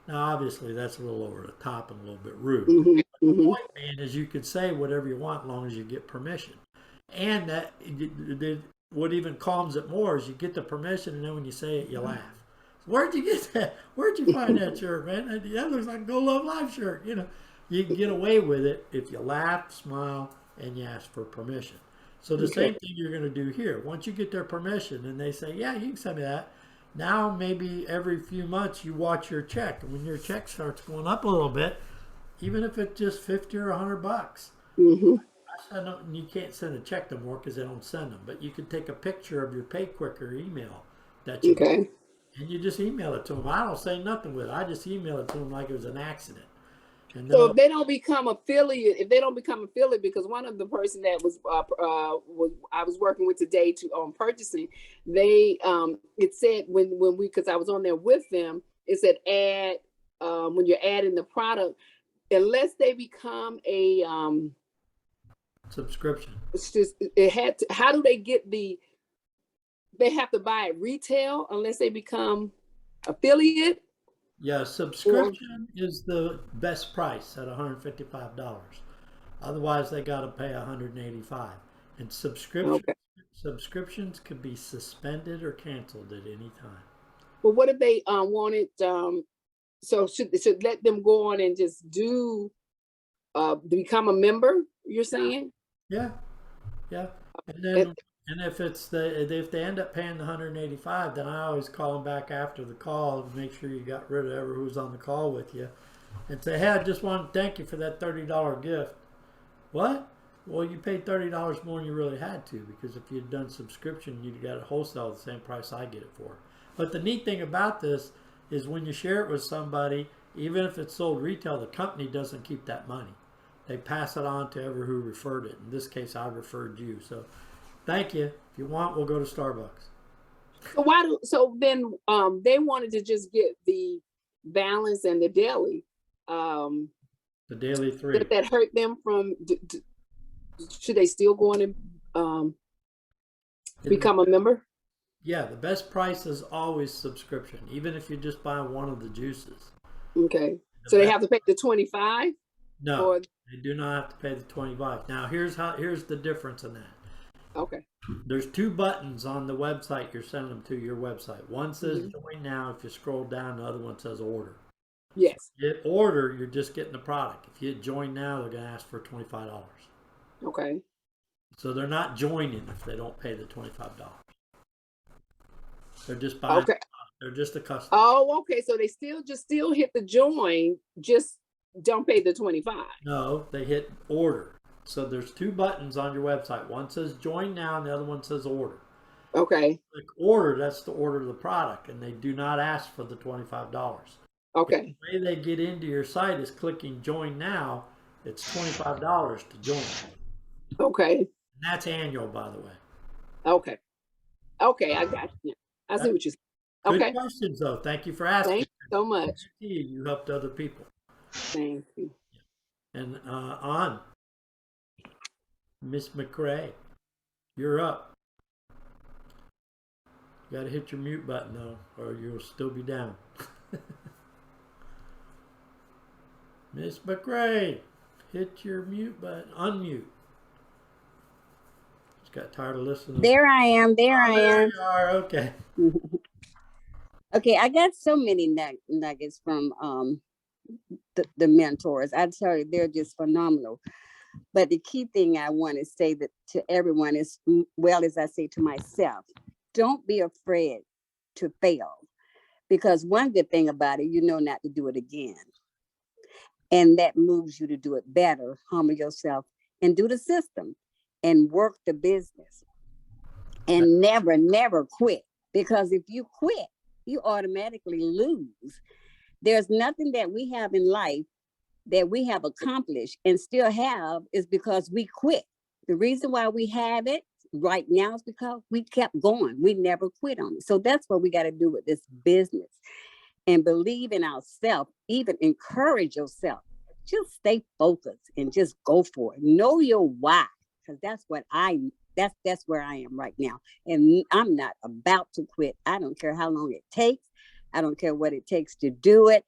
Now, obviously, that's a little over the top and a little bit rude. But the point being is you can say whatever you want as long as you get permission. And that what even calms it more is you get the permission, and then when you say it, you laugh. Where'd you get that? Where'd you find that shirt, man? That looks like a Go Love Life shirt. You can get away with it if you laugh, smile, and you ask for permission. So the Okay. same thing you're going to do here. Once you get their permission and they say, yeah, you can send me that. Now maybe every few months you watch your check, and when your check starts going up a little bit, even if it's just 50 or $100, Mm-hmm. you can't send a check no more because they don't send them. But you can take a picture of your Pay Quicker email that you get, Okay. and you just email it to them. I don't say nothing with it. I just email it to them like it was an accident. And So they'll if they don't become affiliate, because one of the person that was I was working with today to purchasing, they it said when we, because I was on there with them, it said add when you're adding the product, unless they become a subscription. it's just it had to, how do they get they have to buy it retail unless they become affiliate? Yeah, subscription is the best price at $155. Otherwise, they got to pay $185. And Okay. subscriptions could be suspended or canceled at any time. But what if they wanted so should let them go on and just do become a member, you're saying? Yeah, yeah. And then and if they end up paying the 185, then I always call them back after the call to make sure you got rid of whoever who's on the call with you, and say, hey, I just want to thank you for that $30 gift. What? Well, you paid $30 more than you really had to, because if you'd done subscription, you'd got it wholesale at the same price I get it for. But the neat thing about this is when you share it with somebody, even if it's sold retail, the company doesn't keep that money. They pass it on to whoever who referred it. In this case, I referred you. So thank you. If you want, we'll go to Starbucks. So then they wanted to just get the balance and the daily. The daily 3. Did that hurt them from should they still go on and become a member? Yeah, the best price is always subscription, even if you just buy one of the juices. Okay. So they have to pay the 25? No, or... they do not have to pay the 25. Now here's the difference in that. Okay. There's 2 buttons on the website you're sending them to your website. One says join now. If you scroll down, the other one says order. Yes. If you hit order, you're just getting the product. If you hit join now, they're going to ask for $25. Okay. So they're not joining if they don't pay the $25. They're just buying. Okay. They're just a customer. Oh, okay. So they still hit the join, just don't pay the 25. No, they hit order. So there's 2 buttons on your website. One says join now and the other one says order. Okay. Click order, that's to order the product, and they do not ask for the $25. Okay. The way they get into your site is clicking join now. It's $25 to join. Okay. And that's annual, by the way. Okay. Okay, I got you. I see what you're saying. Okay. Good questions, though. Thank you for asking. Thank you so much. You helped other people. Thank you. And on. Miss McRae, you're up. You got to hit your mute button, though, or you'll still be down. Miss McRae, hit your mute button. Unmute. Just got tired of listening. There I am. There I there am. you are. Okay. Okay, I got so many nuggets from the mentors. I tell you, they're just phenomenal. But the key thing I want to say that to everyone is, well, as I say to myself, don't be afraid to fail, because one good thing about it, you know not to do it again. And that moves you to do it better, humble yourself and do the system and work the business. And never quit, because if you quit, you automatically lose. There's nothing that we have in life that we have accomplished and still have is because we quit. The reason why we have it right now is because we kept going. We never quit on it. So that's what we got to do with this business, and believe in ourselves, even encourage yourself. Just stay focused and just go for it. Know your why, because that's where I am right now. And I'm not about to quit. I don't care how long it takes. I don't care what it takes to do it.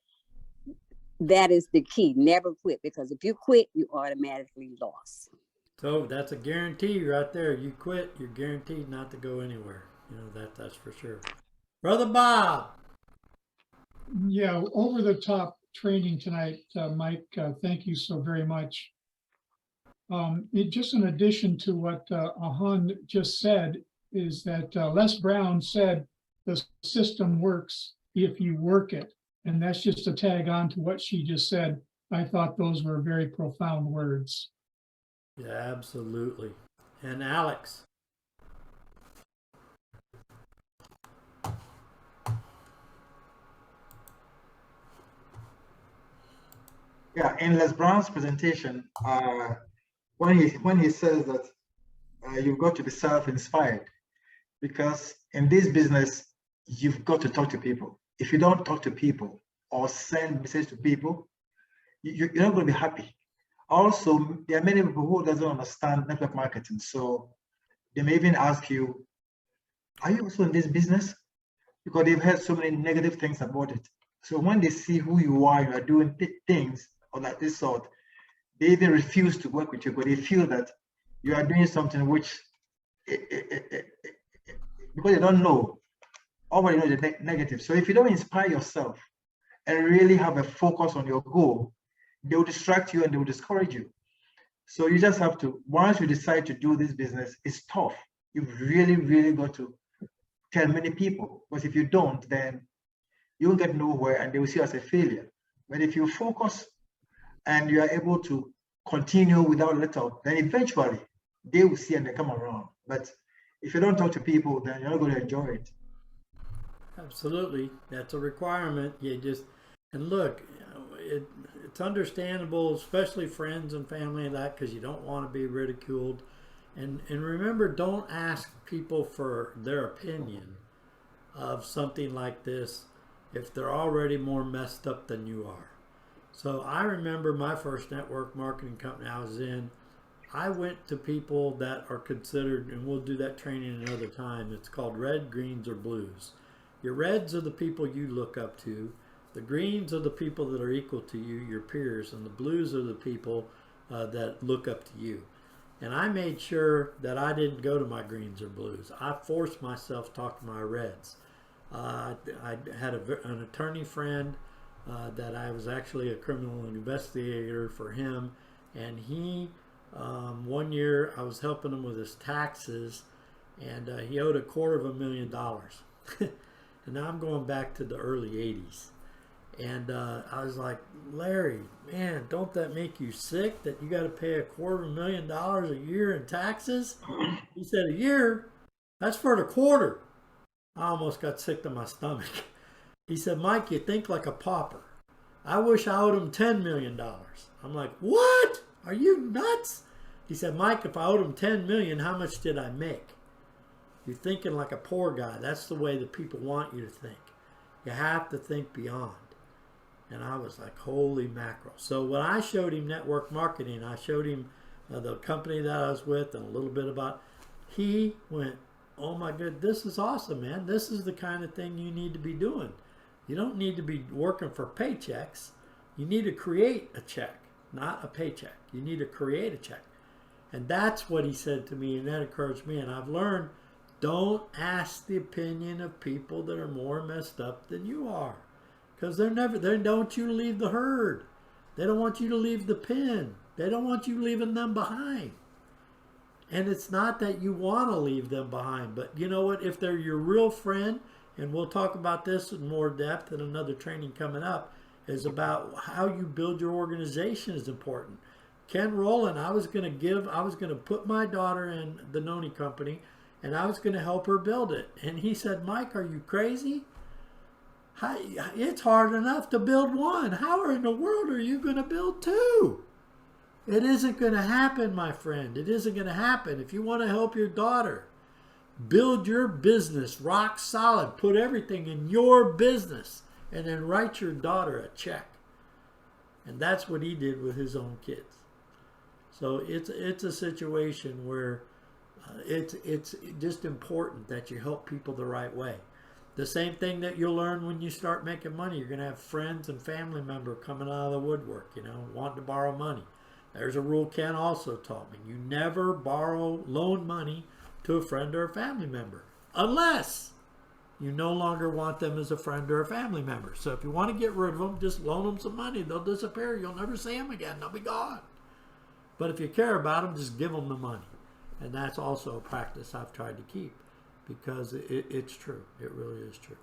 That is the key. Never quit, because if you quit, you automatically lost. So that's a guarantee right there. You quit, you're guaranteed not to go anywhere. You know, that's for sure. Brother Bob. Yeah, over the top training tonight, Mike. Thank you so very much. Just in addition to what Ahan just said, is that Les Brown said the system works if you work it. And that's just a tag on to what she just said. I thought those were very profound words. Yeah, absolutely. And Alex. Yeah, in Les Brown's presentation, when he says that you've got to be self-inspired, because in this business, you've got to talk to people. If you don't talk to people or send message to people, you're not going to be happy. Also, there are many people who doesn't understand network marketing. So they may even ask you, are you also in this business? Because they've heard so many negative things about it. So when they see who you are doing things of like this sort, they even refuse to work with you, but they feel that you are doing something which, because they don't know, already know the negative. So if you don't inspire yourself and really have a focus on your goal, they will distract you and they will discourage you. So you just have to, once you decide to do this business, it's tough. You've really, really got to tell many people, because if you don't, then you'll get nowhere and they will see you as a failure. But if you focus and you are able to continue without let up, then eventually they will see and they come around. But if you don't talk to people, then you're not going to enjoy it. Absolutely. That's a requirement. You just, and look, it's understandable, especially friends and family and that, because you don't want to be ridiculed. And remember, don't ask people for their opinion of something like this if they're already more messed up than you are. So I remember my first network marketing company I was in, I went to people that are considered, and we'll do that training another time, it's called red, greens, or blues. Your reds are the people you look up to, the greens are the people that are equal to you, your peers, and the blues are the people that look up to you. And I made sure that I didn't go to my greens or blues. I forced myself to talk to my reds. I had an attorney friend that I was actually a criminal investigator for him, and he, one year I was helping him with his taxes, and he owed $250,000. And now I'm going back to the early 80s. And I was like, Larry, man, don't that make you sick that you got to pay $250,000 a year in taxes? He said, a year? That's for the quarter. I almost got sick to my stomach. He said, Mike, you think like a pauper. I wish I owed him $10 million. I'm like, what? Are you nuts? He said, Mike, if I owed him $10 million, how much did I make? You're thinking like a poor guy. That's the way that people want you to think. You have to think beyond. And I was like, holy mackerel. So when I showed him network marketing, I showed him the company that I was with and a little bit about, he went, oh my good, this is awesome, man. This is the kind of thing you need to be doing. You don't need to be working for paychecks. You need to create a check, not a paycheck. You need to create a check. And that's what he said to me, and that encouraged me. And I've learned, don't ask the opinion of people that are more messed up than you are. Because they don't want you to leave the herd. They don't want you to leave the pen. They don't want you leaving them behind. And it's not that you want to leave them behind, but you know what? If they're your real friend, and we'll talk about this in more depth in another training coming up, is about how you build your organization is important. Ken Rowland, I was going to put my daughter in the Noni company, and I was going to help her build it. And he said, Mike, are you crazy? It's hard enough to build one. How in the world are you going to build two? It isn't going to happen, my friend. It isn't going to happen. If you want to help your daughter build your business rock solid, put everything in your business, and then write your daughter a check. And that's what he did with his own kids. So it's a situation where it's just important that you help people the right way. The same thing that you'll learn when you start making money. You're going to have friends and family members coming out of the woodwork, wanting to borrow money. There's a rule Ken also taught me. You never loan money to a friend or a family member unless you no longer want them as a friend or a family member. So if you want to get rid of them, just loan them some money. They'll disappear. You'll never see them again. They'll be gone. But if you care about them, just give them the money. And that's also a practice I've tried to keep, because it's true. It really is true.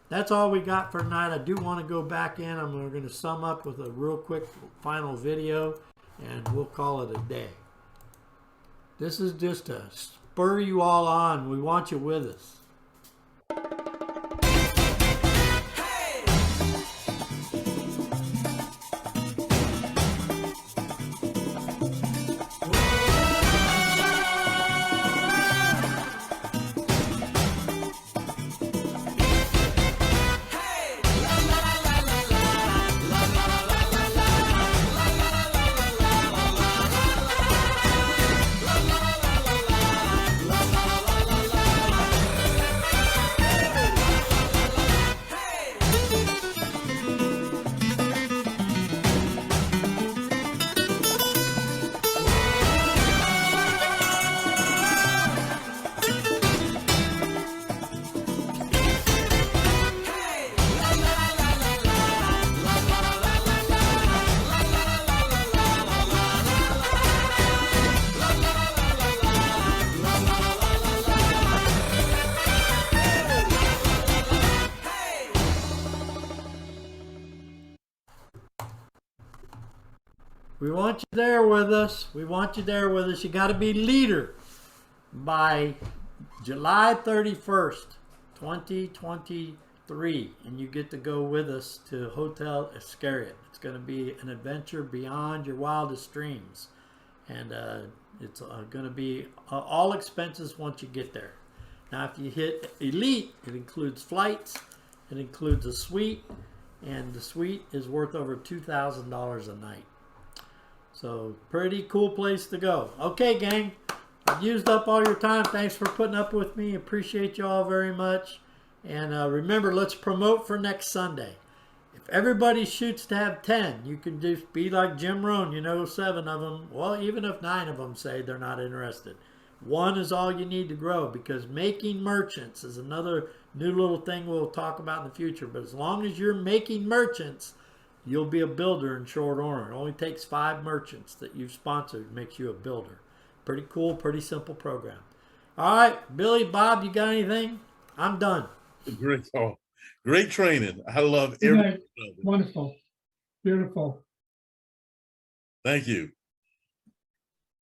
That's all we got for tonight. I do want to go back in. We're going to sum up with a real quick final video, and we'll call it a day. This is just to spur you all on. We want you with us. We want you there with us. We want you there with us. You got to be leader by July 31st, 2023. And you get to go with us to Hotel Iscariot. It's going to be an adventure beyond your wildest dreams. And it's going to be all expenses once you get there. Now, if you hit Elite, it includes flights. It includes a suite. And the suite is worth over $2,000 a night. So pretty cool place to go. Okay, gang, I've used up all your time. Thanks for putting up with me. Appreciate you all very much. And remember, let's promote for next Sunday. If everybody shoots to have 10, you can just be like Jim Rohn, 7 of them. Well, even if 9 of them say they're not interested. 1 is all you need to grow, because making merchants is another new little thing we'll talk about in the future. But as long as you're making merchants, you'll be a builder in short order. It only takes 5 merchants that you've sponsored makes you a builder. Pretty cool, pretty simple program. All right, Billy, Bob, you got anything? I'm done. Great training. I love every. Wonderful. Beautiful. Thank you.